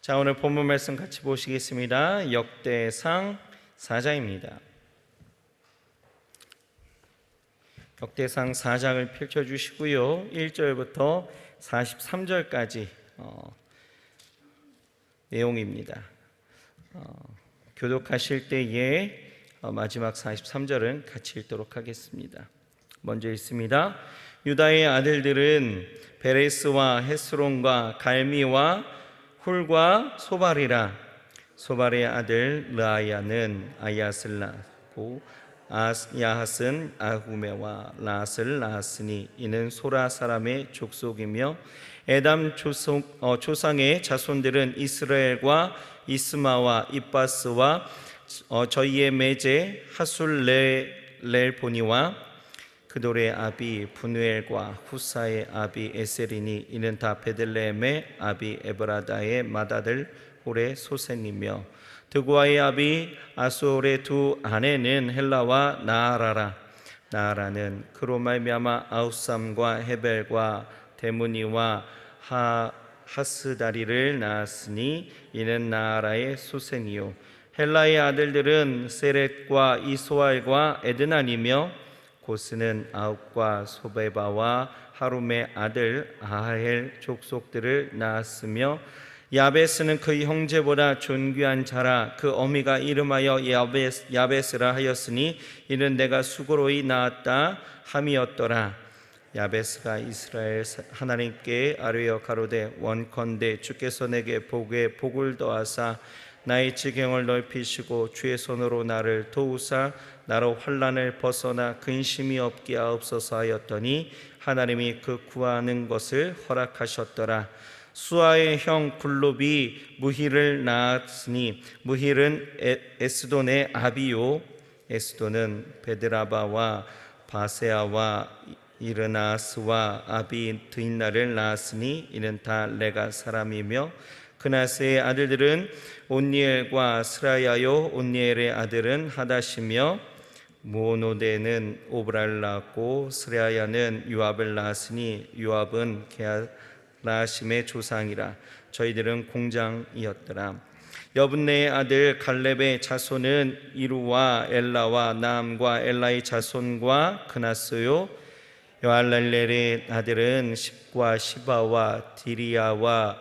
자, 오늘 본문 말씀 같이 보시겠습니다. 역대상 4장입니다. 역대상 4장을 펼쳐주시고요, 1절부터 43절까지 내용입니다. 교독하실 때에 마지막 43절은 같이 읽도록 하겠습니다. 먼저 읽습니다. 유다의 아들들은 베레스와 헤스론과 갈미와 훌과 소발이라. 소발의 아들 르아야는 아얏을 낳고 야핫은 아후메와 라앗을 낳았으니 이는 소라 사람의 족속이며 에담 조상의 자손들은 이스라엘과 이스마와 입바스와 저희의 매제 하술렐보니와 그돌의 아비 분우엘과 후사의 아비 에셀이니 이는 다 베들레헴의 아비 에브라다의 맏아들 홀의 소생이며 드고아의 아비 아수올의 두 아내는 헬라와 나아라라. 나아라는 그로 말미암아 아우삼과 헤벨과 데무니와 하스다리를 낳았으니 이는 나아라의 소생이요 헬라의 아들들은 세렛과 이소알과 에드난이며 고스는 아욱과 소베바와 하룸의 아들 아하엘 족속들을 낳았으며 야베스는 그 형제보다 존귀한 자라. 그 어미가 이름하여 야베스라 하였으니 이는 내가 수고로이 낳았다 함이었더라. 야베스가 이스라엘 하나님께 아뢰어 가로되 원컨대 주께서 내게 복을 더하사 나의 지경을 넓히시고 주의 손으로 나를 도우사 나로 환난을 벗어나 근심이 없게 하옵소서 하였더니 하나님이 그 구하는 것을 허락하셨더라. 수아의 형 굴롭이 무힐을 낳았으니 무힐은 에스돈의 아비요 에스돈은 베드라바와 바세아와 이르나스와 아비 드인나를 낳았으니 이는 다 레가 사람이며 그나스의 아들들은 온니엘과 스라야요 온니엘의 아들은 하닷이며 무오노데는 오브라를 낳았고 스라야는 요압을 낳았으니 요압은 게하라심의 조상이라. 저희들은 공장이었더라. 여분네의 아들 갈렙의 자손은 이루와 엘라와 나암과 엘라의 자손과 그나스요 요알렐렐의 아들은 십과 시바와 디리아와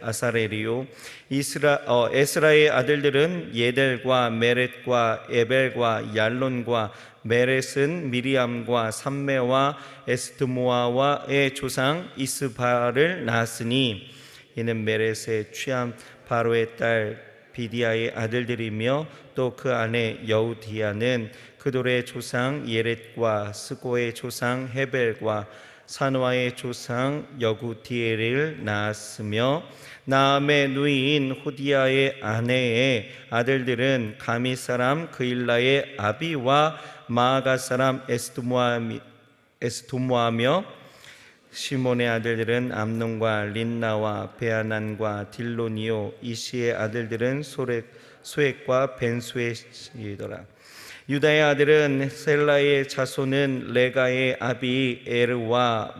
아사렐이요 에스라의 아들들은 예델과 메렛과 에벨과 얄론과 메렛은 미리암과 삼메와 에스드모아와의 조상 이스바를 낳았으니 이는 메렛의 취함 바로의 딸 비디아의 아들들이며 또 그 아내 여우디아는 그돌의 조상 예렛과 스고의 조상 헤벨과 산와의 조상 여구디엘을 낳았으며 나암의 누이인 호디아의 아내의 아들들은 가미 사람 그일라의 아비와 마아가 사람 에스도모아며 시몬의 아들들은 암논과 린나와 베아난과 딜로니오 이시의 아들들은 소액과 벤수엣이더라. 유다의 아들은 셀라의 자손은 레가의 아비 에르와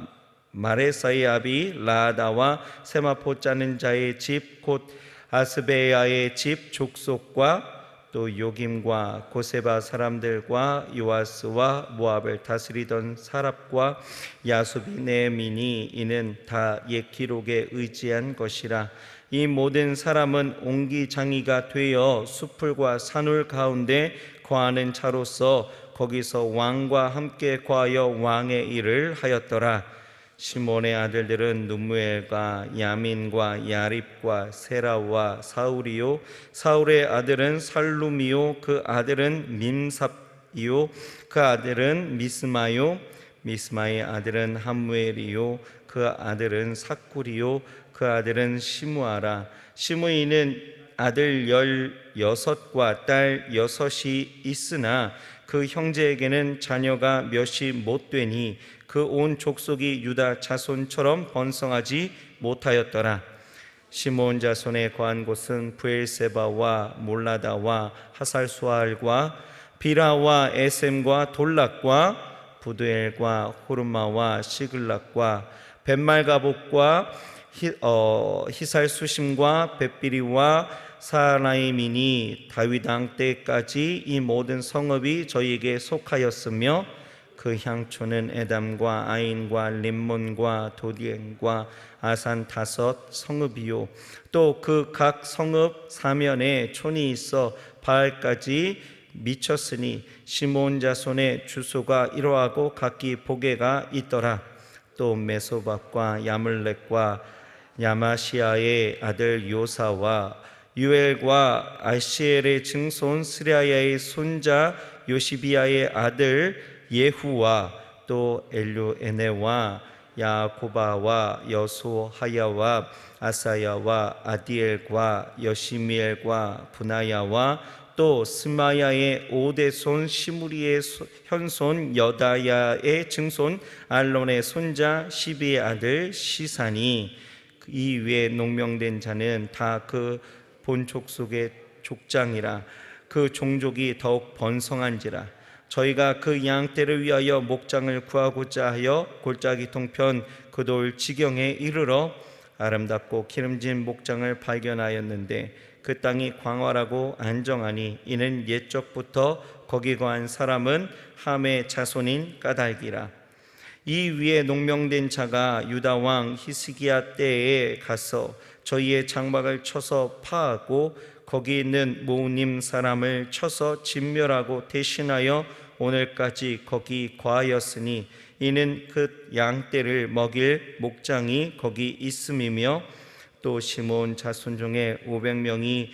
마레사의 아비 라다와 세마포 짜는 자의 집 곧 아스베야의 집 족속과 또 요김과 고세바 사람들과 요아스와 모압을 다스리던 사랍과 야수비 네민이 이는 다 옛 기록에 의지한 것이라. 이 모든 사람은 옹기장이가 되어 수풀과 산울 가운데 거하는 자로서 거기서 왕과 함께 거하여 왕의 일을 하였더라. 시몬의 아들들은 누무엘과 야민과 야립과 세라와 사울이요 사울의 아들은 살룸이요 그 아들은 밈삽이요 그 아들은 미스마요 미스마의 아들은 함무엘이요 그 아들은 삭굴이요 그 아들은 시므아라. 시므이는 아들 16과 딸 6이 있으나 그 형제에게는 자녀가 몇이 못 되니 그 온 족속이 유다 자손처럼 번성하지 못하였더라. 시므온 자손의 거한 곳은 브엘세바와 몰라다와 하살수알과 비라와 에셈과 돌락과 부드엘과 호르마와 시글락과 벳말가복과 히살수심과 벳비리와 사라임이니 다윗 왕 때까지 이 모든 성읍이 저희에게 속하였으며 그 향초는 에담과 아인과 림몬과 도디엔과 아산 5 성읍이요 또 그 각 성읍 사면에 촌이 있어 바알까지 미쳤으니 시몬 자손의 주소가 이러하고 각기 보게가 있더라. 또 메소박과 야물렉과 야마시아의 아들 요사와 유엘과 아시엘의 증손 스리야의 손자 요시비아의 아들 예후와 또 엘루에네와 야고바와 여소하야와 아사야와 아디엘과 여시미엘과 분하야와 또 스마야의 5대 손 시무리의 현손 여다야의 증손 알론의 손자 시비의 아들 시산이 이 위에 농명된 자는 다 그 본족 속의 족장이라 그 종족이 더욱 번성한지라. 저희가 그 양떼를 위하여 목장을 구하고자 하여 골짜기 동편 그 돌 지경에 이르러 아름답고 기름진 목장을 발견하였는데 그 땅이 광활하고 안정하니 이는 옛적부터 거기 거한 사람은 함의 자손인 까닭이라. 이 위에 농명된 자가 유다 왕 히스기야 때에 가서 저희의 장막을 쳐서 파하고 거기 있는 모님 사람을 쳐서 진멸하고 대신하여 오늘까지 거기 거하였으니 이는 그 양떼를 먹일 목장이 거기 있음이며 또 시몬 자손 중에 500명이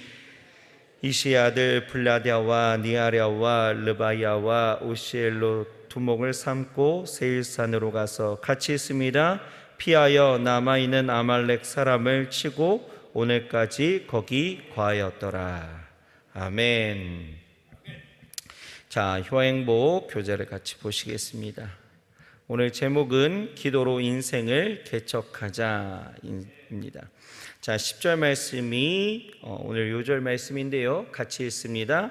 이시의 아들 블라디아와 니아랴와 르바야와 오시엘로 두목을 삼고 세일산으로 가서 같이 있습니다. 피하여 남아있는 아말렉 사람을 치고 오늘까지 거기 거하였더라. 아멘. 자, 효행복 교재를 같이 보시겠습니다. 오늘 제목은 기도로 인생을 개척하자입니다. 자, 10절 말씀이 오늘 요절 말씀인데요. 같이 읽습니다.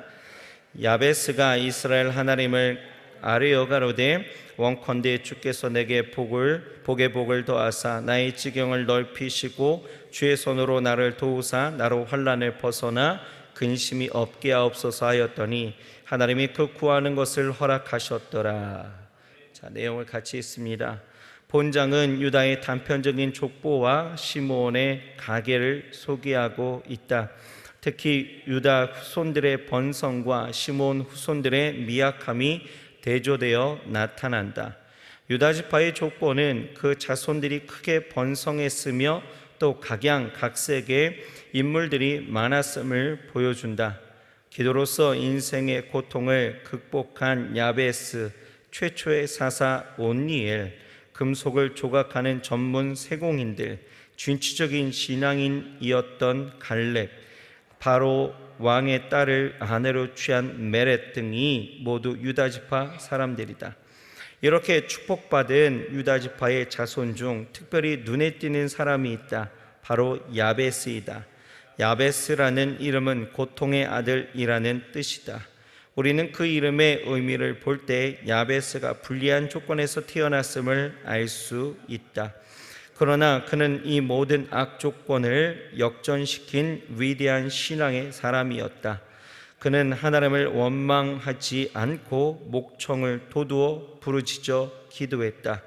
야베스가 이스라엘 하나님을 아뢰어 가로되 원컨대 주께서 내게 복의 복을 더하사 나의 지경을 넓히시고 주의 손으로 나를 도우사 나로 환난을 벗어나 근심이 없게 하옵소서 하였더니 하나님이 그 구하는 것을 허락하셨더라. 자, 내용을 같이 읽습니다. 본장은 유다의 단편적인 족보와 시므온의 가계를 소개하고 있다. 특히 유다 후손들의 번성과 시므온 후손들의 미약함이 대조되어 나타난다. 유다 지파의 족보는 그 자손들이 크게 번성했으며 또 각양각색의 인물들이 많았음을 보여준다. 기도로서 인생의 고통을 극복한 야베스, 최초의 사사 온니엘, 금속을 조각하는 전문 세공인들, 진취적인 신앙인이었던 갈렙, 바로 왕의 딸을 아내로 취한 메렛 등이 모두 유다지파 사람들이다. 이렇게 축복받은 유다지파의 자손 중 특별히 눈에 띄는 사람이 있다. 바로 야베스이다. 야베스라는 이름은 고통의 아들이라는 뜻이다. 우리는 그 이름의 의미를 볼 때 야베스가 불리한 조건에서 태어났음을 알 수 있다. 그러나 그는 이 모든 악조건을 역전시킨 위대한 신앙의 사람이었다. 그는 하나님을 원망하지 않고 목청을 돋우어 부르짖어 기도했다.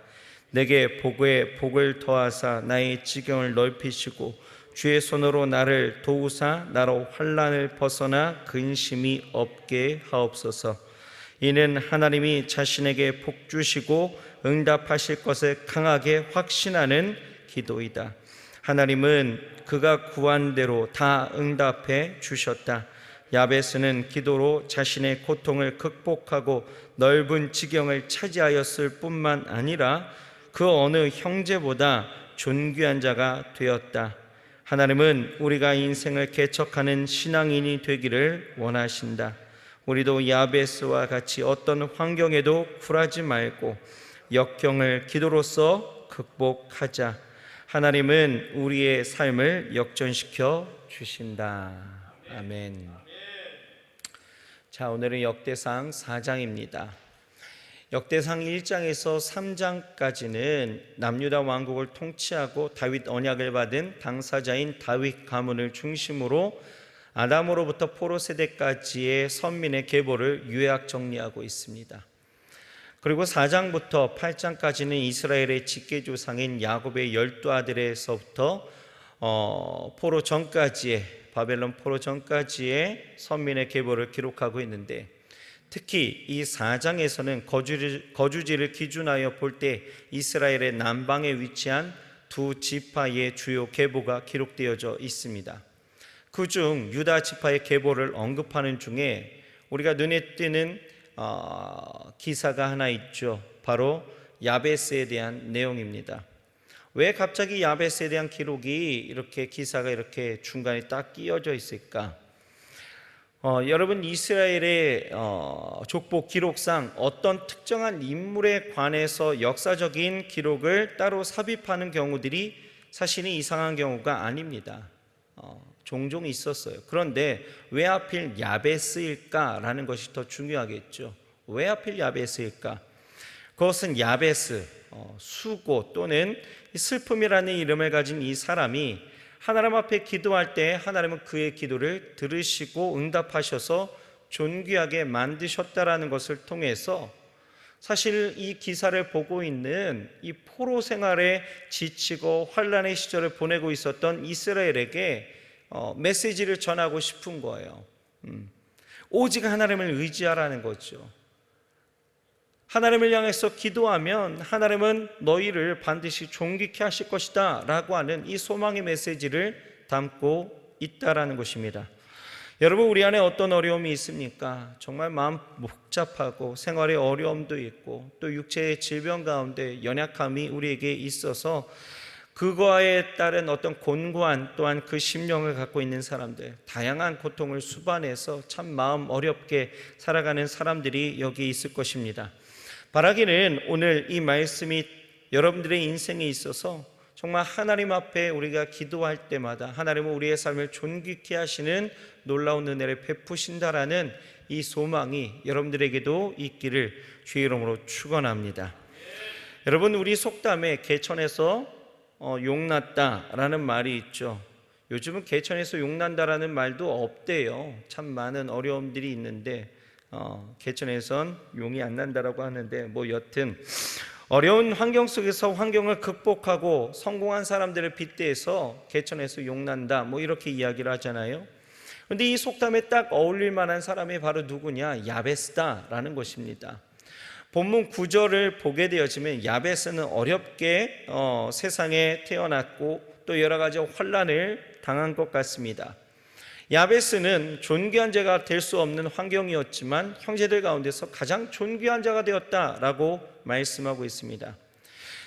내게 복을 더하사 나의 지경을 넓히시고 주의 손으로 나를 도우사 나로 환난을 벗어나 근심이 없게 하옵소서. 이는 하나님이 자신에게 복 주시고 응답하실 것을 강하게 확신하는 기도이다. 하나님은 그가 구한 대로 다 응답해 주셨다. 야베스는 기도로 자신의 고통을 극복하고 넓은 지경을 차지하였을 뿐만 아니라 그 어느 형제보다 존귀한 자가 되었다. 하나님은 우리가 인생을 개척하는 신앙인이 되기를 원하신다. 우리도 야베스와 같이 어떤 환경에도 굴하지 말고 역경을 기도로서 극복하자. 하나님은 우리의 삶을 역전시켜 주신다. 아멘. 자, 오늘은 역대상 4장입니다. 역대상 1장에서 3장까지는 남유다 왕국을 통치하고 다윗 언약을 받은 당사자인 다윗 가문을 중심으로 아담으로부터 포로 세대까지의 선민의 계보를 요약 정리하고 있습니다. 그리고 4장부터 8장까지는 이스라엘의 직계조상인 야곱의 12아들에서부터 포로 전까지의 바벨론 포로 전까지의 선민의 계보를 기록하고 있는데, 특히 이 4장에서는 거주지를 기준하여 볼 때 이스라엘의 남방에 위치한 두 지파의 주요 계보가 기록되어져 있습니다. 그중 유다 지파의 계보를 언급하는 중에 우리가 눈에 띄는 기사가 하나 있죠. 바로 야베스에 대한 내용입니다. 왜 갑자기 야베스에 대한 기록이 이렇게 기사가 이렇게 중간에 딱 끼어져 있을까? 여러분, 이스라엘의 족보 기록상 어떤 특정한 인물에 관해서 역사적인 기록을 따로 삽입하는 경우들이 사실은 이상한 경우가 아닙니다. 종종 있었어요. 그런데 왜 하필 야베스일까라는 것이 더 중요하겠죠. 왜 하필 야베스일까? 그것은 야베스, 수고 또는 슬픔이라는 이름을 가진 이 사람이 하나님 앞에 기도할 때 하나님은 그의 기도를 들으시고 응답하셔서 존귀하게 만드셨다라는 것을 통해서 사실 이 기사를 보고 있는 이 포로 생활에 지치고 환난의 시절을 보내고 있었던 이스라엘에게 메시지를 전하고 싶은 거예요. 오직 하나님을 의지하라는 거죠. 하나님을 향해서 기도하면 하나님은 너희를 반드시 존귀케 하실 것이다 라고 하는 이 소망의 메시지를 담고 있다라는 것입니다. 여러분, 우리 안에 어떤 어려움이 있습니까? 정말 마음 복잡하고 생활에 어려움도 있고 또 육체의 질병 가운데 연약함이 우리에게 있어서 그거에 따른 어떤 곤고한 또한 그 심령을 갖고 있는 사람들, 다양한 고통을 수반해서 참 마음 어렵게 살아가는 사람들이 여기 있을 것입니다. 바라기는 오늘 이 말씀이 여러분들의 인생에 있어서 정말 하나님 앞에 우리가 기도할 때마다 하나님은 우리의 삶을 존귀케 하시는 놀라운 은혜를 베푸신다라는 이 소망이 여러분들에게도 있기를 주의 이름으로 축원합니다. 여러분, 우리 속담에 개천에서 용났다라는 말이 있죠. 요즘은 개천에서 용난다라는 말도 없대요. 참 많은 어려움들이 있는데 개천에선 용이 안 난다라고 하는데 여튼 어려운 환경 속에서 환경을 극복하고 성공한 사람들을 빗대서 개천에서 용난다 이렇게 이야기를 하잖아요. 그런데 이 속담에 딱 어울릴 만한 사람이 바로 누구냐? 야베스다라는 것입니다. 본문 9절을 보게 되어지면 야베스는 어렵게 세상에 태어났고 또 여러 가지 환난을 당한 것 같습니다. 야베스는 존귀한 자가 될 수 없는 환경이었지만 형제들 가운데서 가장 존귀한 자가 되었다라고 말씀하고 있습니다.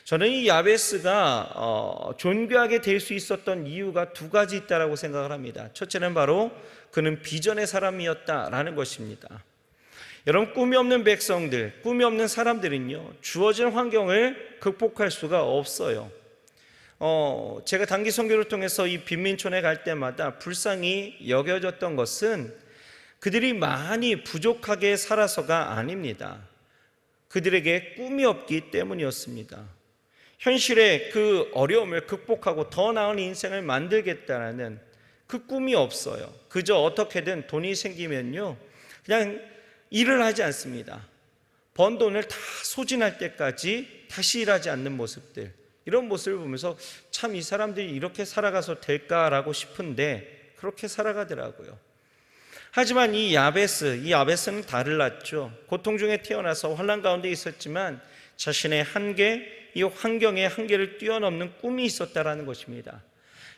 저는 이 야베스가 존귀하게 될 수 있었던 이유가 두 가지 있다라고 생각을 합니다. 첫째는 바로 그는 비전의 사람이었다라는 것입니다. 여러분, 꿈이 없는 백성들, 꿈이 없는 사람들은요, 주어진 환경을 극복할 수가 없어요. 제가 단기 선교를 통해서 이 빈민촌에 갈 때마다 불쌍히 여겨졌던 것은 그들이 많이 부족하게 살아서가 아닙니다. 그들에게 꿈이 없기 때문이었습니다. 현실의 그 어려움을 극복하고 더 나은 인생을 만들겠다는 그 꿈이 없어요. 그저 어떻게든 돈이 생기면요, 그냥 일을 하지 않습니다. 번 돈을 다 소진할 때까지 다시 일하지 않는 모습들, 이런 모습을 보면서 참 이 사람들이 이렇게 살아가서 될까라고 싶은데 그렇게 살아가더라고요. 하지만 이 야베스는 달랐죠. 고통 중에 태어나서 환난 가운데 있었지만 자신의 한계, 이 환경의 한계를 뛰어넘는 꿈이 있었다라는 것입니다.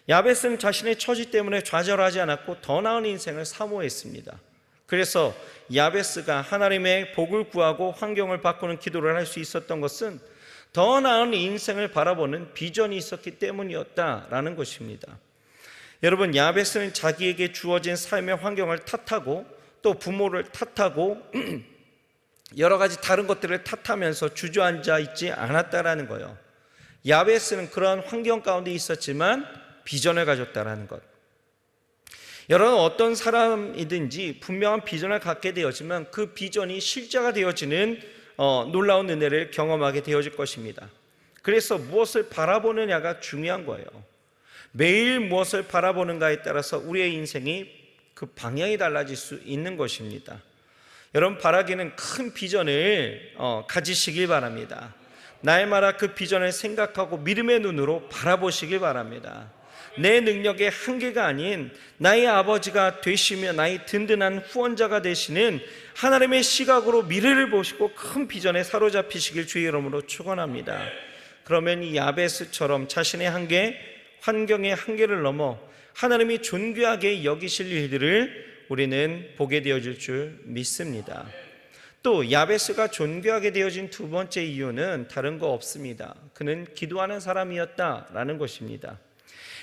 야베스는 자신의 처지 때문에 좌절하지 않았고 더 나은 인생을 사모했습니다. 그래서 야베스가 하나님의 복을 구하고 환경을 바꾸는 기도를 할 수 있었던 것은 더 나은 인생을 바라보는 비전이 있었기 때문이었다라는 것입니다. 여러분, 야베스는 자기에게 주어진 삶의 환경을 탓하고 또 부모를 탓하고 여러 가지 다른 것들을 탓하면서 주저앉아 있지 않았다라는 거예요. 야베스는 그러한 환경 가운데 있었지만 비전을 가졌다라는 것. 여러분, 어떤 사람이든지 분명한 비전을 갖게 되어지면 그 비전이 실제가 되어지는 놀라운 은혜를 경험하게 되어질 것입니다. 그래서 무엇을 바라보느냐가 중요한 거예요. 매일 무엇을 바라보는가에 따라서 우리의 인생이 그 방향이 달라질 수 있는 것입니다. 여러분, 바라기는 큰 비전을 가지시길 바랍니다. 날마다 그 비전을 생각하고 믿음의 눈으로 바라보시길 바랍니다. 내 능력의 한계가 아닌 나의 아버지가 되시며 나의 든든한 후원자가 되시는 하나님의 시각으로 미래를 보시고 큰 비전에 사로잡히시길 주의 이름으로 축원합니다. 그러면 이 야베스처럼 자신의 한계, 환경의 한계를 넘어 하나님이 존귀하게 여기실 일들을 우리는 보게 되어질 줄 믿습니다. 또 야베스가 존귀하게 되어진 두 번째 이유는 다른 거 없습니다. 그는 기도하는 사람이었다라는 것입니다.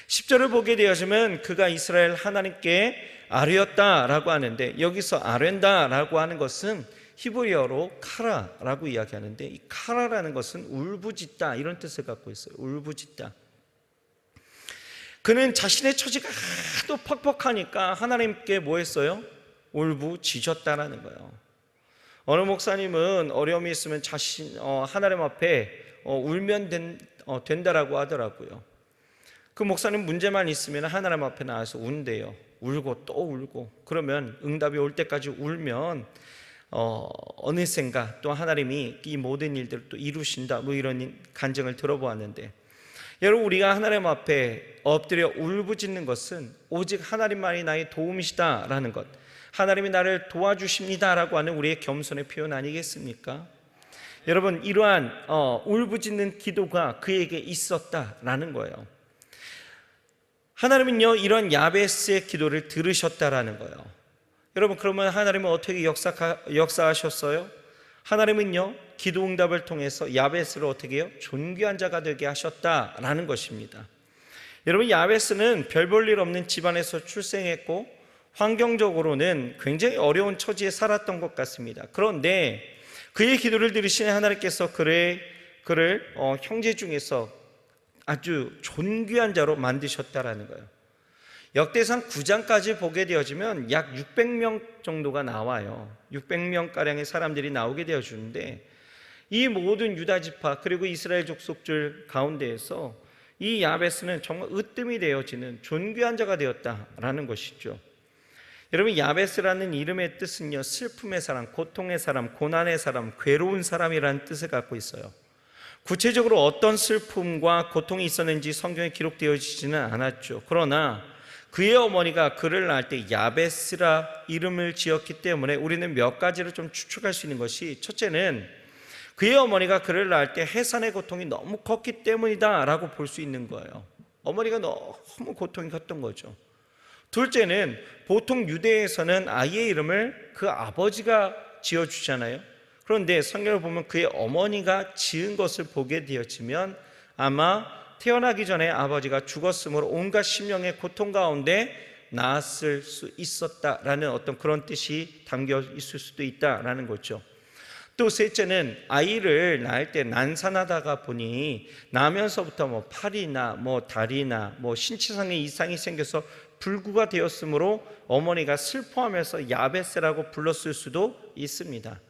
10절을 보게 되어지면 그가 이스라엘 하나님께 아뢰었다라고 하는데, 여기서 아뢰다라고 하는 것은 히브리어로 카라라고 이야기하는데, 이 카라라는 것은 울부짖다 이런 뜻을 갖고 있어요. 울부짖다. 그는 자신의 처지가 하도 퍽퍽하니까 하나님께 뭐 했어요? 울부짖었다라는 거예요. 어느 목사님은 어려움이 있으면 하나님 앞에 울면 된다라고 하더라고요. 그 목사님 문제만 있으면 하나님 앞에 나와서 운대요. 울고 또 울고. 그러면 응답이 올 때까지 울면 어느샌가 또 하나님이 이 모든 일들을 또 이루신다, 뭐 이런 간증을 들어보았는데, 여러분, 우리가 하나님 앞에 엎드려 울부짖는 것은 오직 하나님만이 나의 도움이시다라는 것, 하나님이 나를 도와주십니다라고 하는 우리의 겸손의 표현 아니겠습니까? 여러분, 이러한 울부짖는 기도가 그에게 있었다라는 거예요. 하나님은요, 이런 야베스의 기도를 들으셨다라는 거예요. 여러분, 그러면 하나님은 어떻게 역사하셨어요? 하나님은요, 기도 응답을 통해서 야베스를 어떻게 해요? 존귀한 자가 되게 하셨다라는 것입니다. 여러분, 야베스는 별 볼 일 없는 집안에서 출생했고 환경적으로는 굉장히 어려운 처지에 살았던 것 같습니다. 그런데 그의 기도를 들으신 하나님께서 그를 형제 중에서 아주 존귀한 자로 만드셨다라는 거예요. 역대상 9장까지 보게 되어지면 약 600명 정도가 나와요. 600명가량의 사람들이 나오게 되어주는데, 이 모든 유다 지파 그리고 이스라엘 족속들 가운데에서 이 야베스는 정말 으뜸이 되어지는 존귀한 자가 되었다라는 것이죠. 여러분, 야베스라는 이름의 뜻은요, 슬픔의 사람, 고통의 사람, 고난의 사람, 괴로운 사람이라는 뜻을 갖고 있어요. 구체적으로 어떤 슬픔과 고통이 있었는지 성경에 기록되어지지는 않았죠. 그러나 그의 어머니가 그를 낳을 때 야베스라 이름을 지었기 때문에 우리는 몇 가지를 좀 추측할 수 있는 것이, 첫째는 그의 어머니가 그를 낳을 때 해산의 고통이 너무 컸기 때문이다 라고 볼 수 있는 거예요. 어머니가 너무 고통이 컸던 거죠. 둘째는 보통 유대에서는 아이의 이름을 그 아버지가 지어주잖아요. 그런데 성경을 보면 그의 어머니가 지은 것을 보게 되어지면 아마 태어나기 전에 아버지가 죽었으므로 온갖 심령의 고통 가운데 낳았을 수 있었다라는 어떤 그런 뜻이 담겨 있을 수도 있다라는 거죠. 또 셋째는 아이를 낳을 때 난산하다가 보니 나면서부터 팔이나 다리나 신체상의 이상이 생겨서 불구가 되었으므로 어머니가 슬퍼하면서 야베스라고 불렀을 수도 있습니다.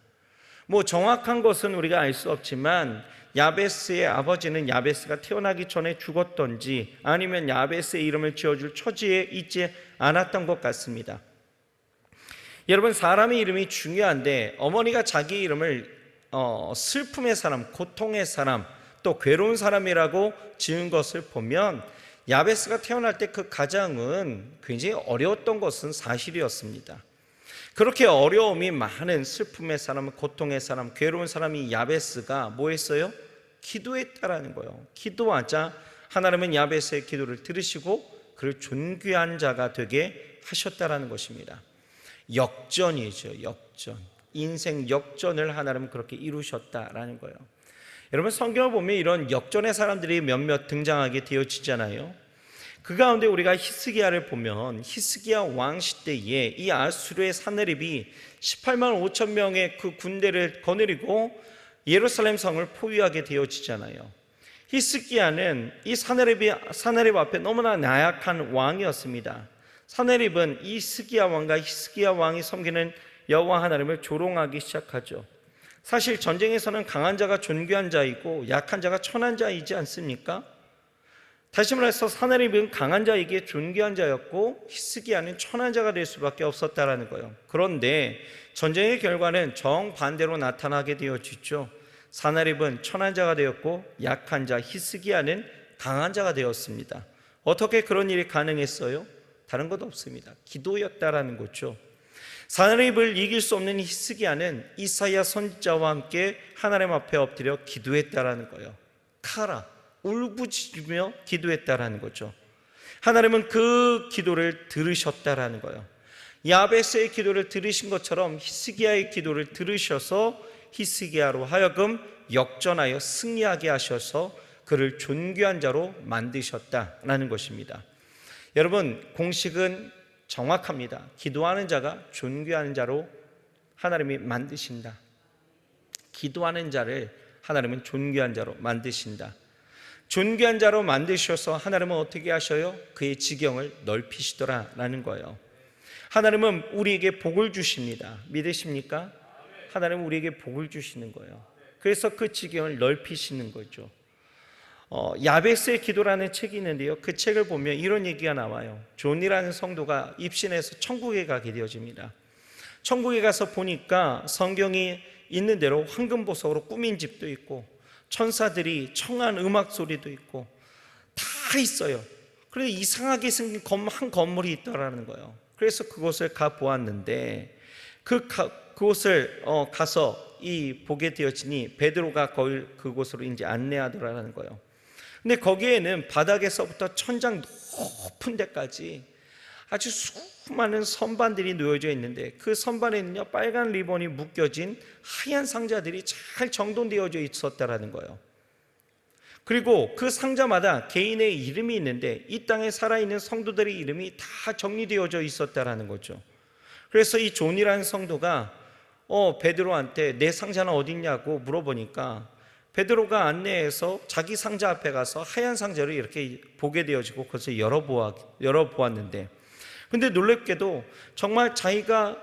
정확한 것은 우리가 알 수 없지만 야베스의 아버지는 야베스가 태어나기 전에 죽었던지 아니면 야베스의 이름을 지어줄 처지에 있지 않았던 것 같습니다. 여러분, 사람의 이름이 중요한데 어머니가 자기 이름을 슬픔의 사람, 고통의 사람, 또 괴로운 사람이라고 지은 것을 보면 야베스가 태어날 때 그 가정은 굉장히 어려웠던 것은 사실이었습니다. 그렇게 어려움이 많은 슬픔의 사람, 고통의 사람, 괴로운 사람이 야베스가 뭐 했어요? 기도했다라는 거예요. 기도하자 하나님은 야베스의 기도를 들으시고 그를 존귀한 자가 되게 하셨다라는 것입니다. 역전이죠. 역전. 인생 역전을 하나님은 그렇게 이루셨다라는 거예요. 여러분, 성경을 보면 이런 역전의 사람들이 몇몇 등장하게 되어지잖아요. 그 가운데 우리가 히스기야를 보면 히스기야 왕 시대에 이 아수르의 사내립이 18만 5천 명의 그 군대를 거느리고 예루살렘 성을 포위하게 되어지잖아요. 히스기야는 이 사내립 앞에 너무나 나약한 왕이었습니다. 사내립은 이 히스기야 왕과 히스기야 왕이 섬기는 여호와 하나님을 조롱하기 시작하죠. 사실 전쟁에서는 강한 자가 존귀한 자이고 약한 자가 천한 자이지 않습니까? 다시 말해서 사나립은 강한 자에게 존귀한 자였고 히스기야는 천한 자가 될 수밖에 없었다라는 거예요. 그런데 전쟁의 결과는 정반대로 나타나게 되어지죠. 사나립은 천한 자가 되었고 약한 자 히스기야는 강한 자가 되었습니다. 어떻게 그런 일이 가능했어요? 다른 것 없습니다. 기도였다라는 거죠. 사나립을 이길 수 없는 히스기야는 이사야 선지자와 함께 하나님 앞에 엎드려 기도했다라는 거예요. 카라, 울부짖으며 기도했다라는 거죠. 하나님은 그 기도를 들으셨다라는 거예요. 야베스의 기도를 들으신 것처럼 히스기야의 기도를 들으셔서 히스기야로 하여금 역전하여 승리하게 하셔서 그를 존귀한 자로 만드셨다라는 것입니다. 여러분, 공식은 정확합니다. 기도하는 자가 존귀한 자로 하나님이 만드신다. 기도하는 자를 하나님은 존귀한 자로 만드신다. 존귀한 자로 만드셔서 하나님은 어떻게 하셔요? 그의 지경을 넓히시더라라는 거예요. 하나님은 우리에게 복을 주십니다. 믿으십니까? 하나님은 우리에게 복을 주시는 거예요. 그래서 그 지경을 넓히시는 거죠. 야베스의 기도라는 책이 있는데요, 그 책을 보면 이런 얘기가 나와요. 존이라는 성도가 입신해서 천국에 가게 되어집니다. 천국에 가서 보니까 성경이 있는 대로 황금보석으로 꾸민 집도 있고 천사들이 청한 음악 소리도 있고 다 있어요. 그런데 이상하게 생긴 한 건물이 있더라는 거예요. 그래서 그곳을 가 보았는데 그곳을 가서 보게 되어지니 베드로가 그곳으로 이제 안내하더라는 거예요. 근데 거기에는 바닥에서부터 천장 높은 데까지 아주 수많은 선반들이 놓여져 있는데 그 선반에는요 빨간 리본이 묶여진 하얀 상자들이 잘 정돈되어져 있었다라는 거예요. 그리고 그 상자마다 개인의 이름이 있는데 이 땅에 살아있는 성도들의 이름이 다 정리되어져 있었다라는 거죠. 그래서 이 존이라는 성도가 베드로한테 내 상자는 어디 있냐고 물어보니까 베드로가 안내해서 자기 상자 앞에 가서 하얀 상자를 이렇게 보게 되어지고 그것을 열어보았는데, 근데 놀랍게도 정말 자기가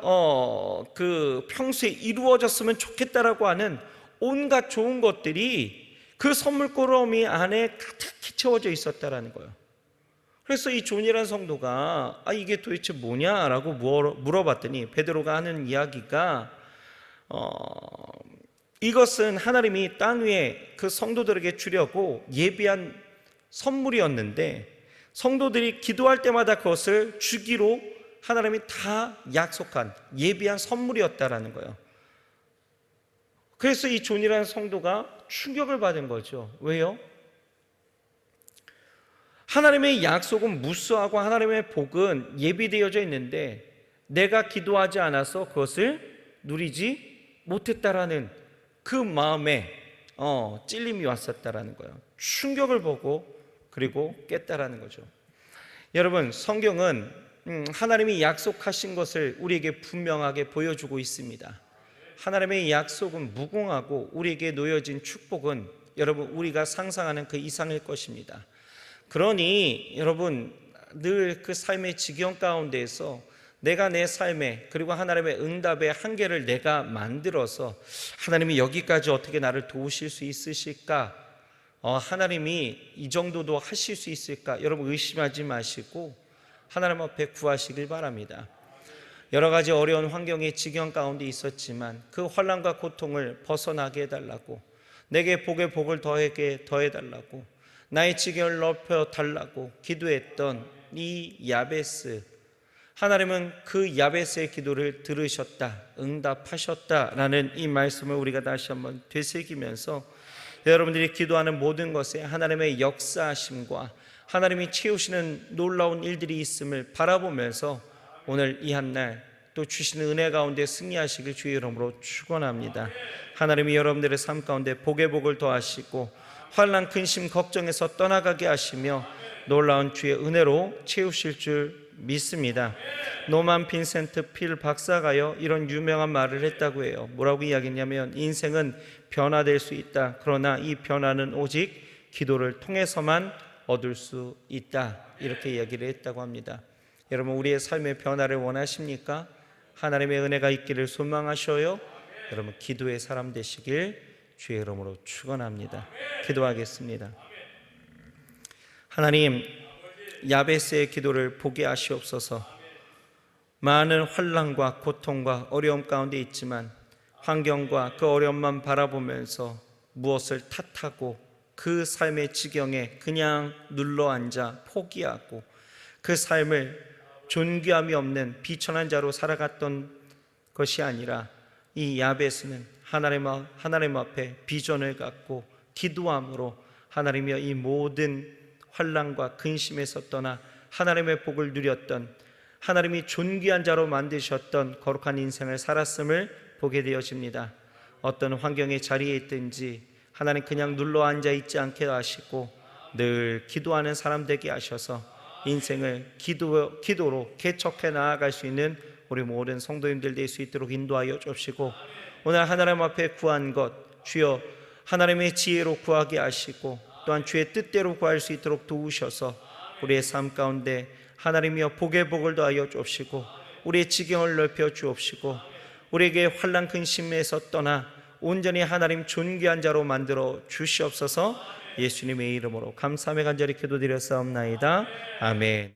그 평소에 이루어졌으면 좋겠다라고 하는 온갖 좋은 것들이 그 선물 꾸러미 안에 가득히 채워져 있었다라는 거예요. 그래서 이 존이라는 성도가 이게 도대체 뭐냐라고 물어봤더니 베드로가 하는 이야기가 이것은 하나님이 땅 위에 그 성도들에게 주려고 예비한 선물이었는데 성도들이 기도할 때마다 그것을 주기로 하나님이 다 약속한 예비한 선물이었다라는 거예요. 그래서 이 존이라는 성도가 충격을 받은 거죠. 왜요? 하나님의 약속은 무수하고 하나님의 복은 예비되어져 있는데 내가 기도하지 않아서 그것을 누리지 못했다라는 그 마음에 찔림이 왔었다라는 거예요. 충격을 보고 그리고 깼다라는 거죠. 여러분, 성경은 하나님이 약속하신 것을 우리에게 분명하게 보여주고 있습니다. 하나님의 약속은 무궁하고 우리에게 놓여진 축복은 여러분 우리가 상상하는 그 이상일 것입니다. 그러니 여러분 늘 그 삶의 지경 가운데에서 내가 내 삶에 그리고 하나님의 응답의 한계를 내가 만들어서 하나님이 여기까지 어떻게 나를 도우실 수 있으실까? 하나님이 이 정도도 하실 수 있을까? 여러분 의심하지 마시고 하나님 앞에 구하시길 바랍니다. 여러 가지 어려운 환경의 지경 가운데 있었지만 그 환난과 고통을 벗어나게 해달라고, 내게 복의 복을 더해달라고, 나의 지경을 넓혀달라고 기도했던 이 야베스, 하나님은 그 야베스의 기도를 들으셨다, 응답하셨다라는 이 말씀을 우리가 다시 한번 되새기면서 여러분들이 기도하는 모든 것에 하나님의 역사하심과 하나님이 채우시는 놀라운 일들이 있음을 바라보면서 오늘 이 한날 또 주시는 은혜 가운데 승리하시길 주의 이름으로 축원합니다. 하나님이 여러분들의 삶 가운데 복의 복을 더하시고 환난 근심 걱정에서 떠나가게 하시며 놀라운 주의 은혜로 채우실 줄 믿습니다. 노만 빈센트 필 박사가요 이런 유명한 말을 했다고 해요. 뭐라고 이야기했냐면 인생은 변화될 수 있다. 그러나 이 변화는 오직 기도를 통해서만 얻을 수 있다. 이렇게 이야기를 했다고 합니다. 여러분 우리의 삶의 변화를 원하십니까? 하나님의 은혜가 있기를 소망하셔요? 여러분 기도의 사람 되시길 주의 이름으로 축원합니다. 기도하겠습니다. 하나님, 야베스의 기도를 보게 하시옵소서. 많은 환난과 고통과 어려움 가운데 있지만 환경과 그 어려움만 바라보면서 무엇을 탓하고 그 삶의 지경에 그냥 눌러앉아 포기하고 그 삶을 존귀함이 없는 비천한 자로 살아갔던 것이 아니라 이 야베스는 하나님 앞에 비전을 갖고 기도함으로 하나님이여 이 모든 환난과 근심에서 떠나 하나님의 복을 누렸던, 하나님이 존귀한 자로 만드셨던 거룩한 인생을 살았음을 보게 되어집니다. 어떤 환경의 자리에 있든지 하나님 그냥 눌러 앉아 있지 않게 하시고 늘 기도하는 사람 되게 하셔서 인생을 기도로 개척해 나아갈 수 있는 우리 모든 성도님들 될 수 있도록 인도하여 주시고, 오늘 하나님 앞에 구한 것 주여 하나님의 지혜로 구하게 하시고 또한 주의 뜻대로 구할 수 있도록 도우셔서 우리의 삶 가운데 하나님이여 복의 복을 더하여 주옵시고 우리의 지경을 넓혀 주옵시고 우리에게 환난 근심에서 떠나 온전히 하나님 존귀한 자로 만들어 주시옵소서. 예수님의 이름으로 감사하며 간절히 기도드렸사옵나이다. 아멘.